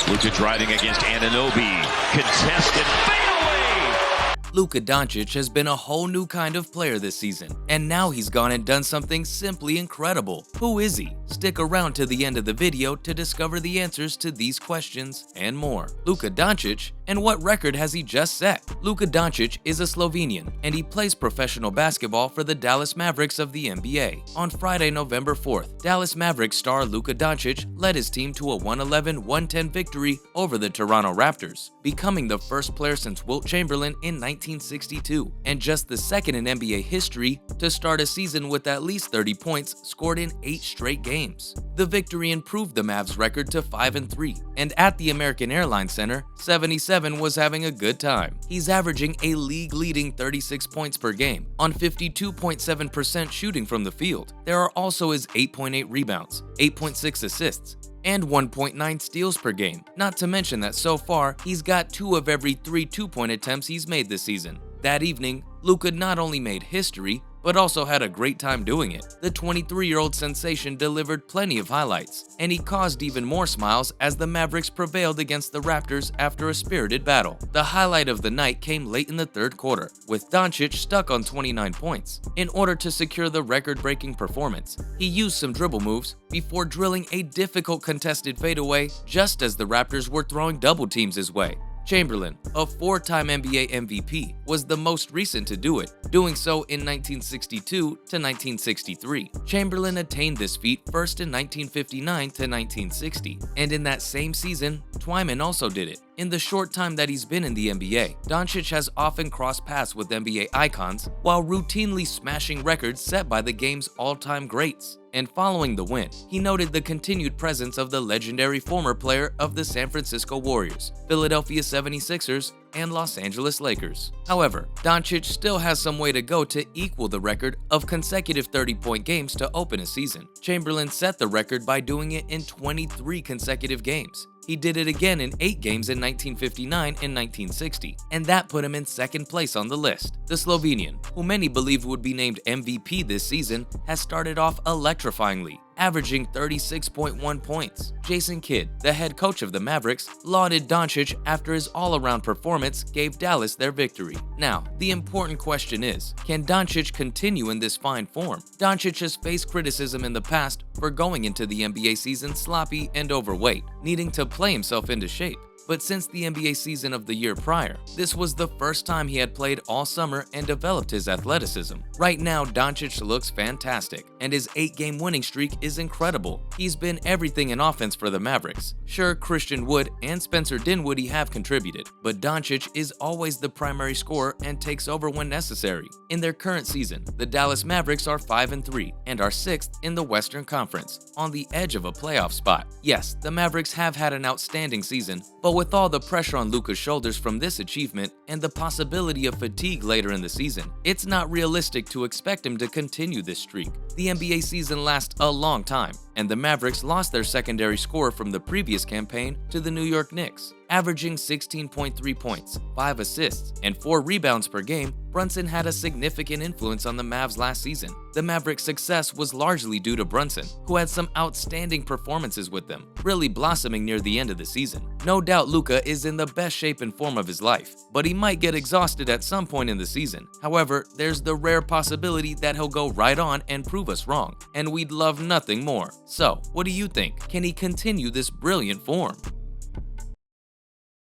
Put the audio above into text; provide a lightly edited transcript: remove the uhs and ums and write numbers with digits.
Luka driving against Anunoby. Contested fadeaway. Luka Doncic has been a whole new kind of player this season, and now he's gone and done something simply incredible. Who is he? Stick around to the end of the video to discover the answers to these questions and more. Luka Doncic, and what record has he just set? Luka Doncic is a Slovenian, and he plays professional basketball for the Dallas Mavericks of the NBA. On Friday, November 4th, Dallas Mavericks star Luka Doncic led his team to a 111-110 victory over the Toronto Raptors, becoming the first player since Wilt Chamberlain in 1962, and just the second in NBA history to start a season with at least 30 points scored in 8 straight games. The victory improved the Mavs' record to 5-3, and at the American Airlines Center, 77 was having a good time. He's averaging a league-leading 36 points per game on 52.7% shooting from the field. There are also his 8.8 rebounds, 8.6 assists, and 1.9 steals per game. Not to mention that so far, he's got 2 of every 3 two-point attempts he's made this season. That evening, Luka not only made history, but also had a great time doing it. The 23-year-old sensation delivered plenty of highlights, and he caused even more smiles as the Mavericks prevailed against the Raptors after a spirited battle. The highlight of the night came late in the third quarter, with Doncic stuck on 29 points. In order to secure the record-breaking performance, he used some dribble moves before drilling a difficult contested fadeaway just as the Raptors were throwing double teams his way. Chamberlain, a 4-time NBA MVP, was the most recent to do it, doing so in 1962 to 1963. Chamberlain attained this feat first in 1959 to 1960, and in that same season, Twyman also did it. In the short time that he's been in the NBA, Doncic has often crossed paths with NBA icons while routinely smashing records set by the game's all-time greats. And following the win, he noted the continued presence of the legendary former player of the San Francisco Warriors, Philadelphia 76ers, and Los Angeles Lakers. However, Doncic still has some way to go to equal the record of consecutive 30-point games to open a season. Chamberlain set the record by doing it in 23 consecutive games. He did it again in 8 games in 1959 and 1960, and that put him in second place on the list. The Slovenian, who many believe would be named MVP this season, has started off electrifyingly, averaging 36.1 points. Jayson Kidd, the head coach of the Mavericks, lauded Doncic after his all-around performance gave Dallas their victory. Now, the important question is, can Doncic continue in this fine form? Doncic has faced criticism in the past for going into the NBA season sloppy and overweight, needing to play himself into shape. But since the NBA season of the year prior, this was the first time he had played all summer and developed his athleticism. Right now, Doncic looks fantastic, and his 8-game winning streak is incredible. He's been everything in offense for the Mavericks. Sure, Christian Wood and Spencer Dinwiddie have contributed, but Doncic is always the primary scorer and takes over when necessary. In their current season, the Dallas Mavericks are 5-3 and are 6th in the Western Conference, on the edge of a playoff spot. Yes, the Mavericks have had an outstanding season, but with all the pressure on Luka's shoulders from this achievement and the possibility of fatigue later in the season, it's not realistic to expect him to continue this streak. The NBA season lasts a long time, and the Mavericks lost their secondary scorer from the previous campaign to the New York Knicks. Averaging 16.3 points, 5 assists, and 4 rebounds per game, Brunson had a significant influence on the Mavs last season. The Mavericks' success was largely due to Brunson, who had some outstanding performances with them, really blossoming near the end of the season. No doubt Luka is in the best shape and form of his life, but he might get exhausted at some point in the season. However, there's the rare possibility that he'll go right on and prove us wrong, and we'd love nothing more. So, what do you think? Can he continue this brilliant form?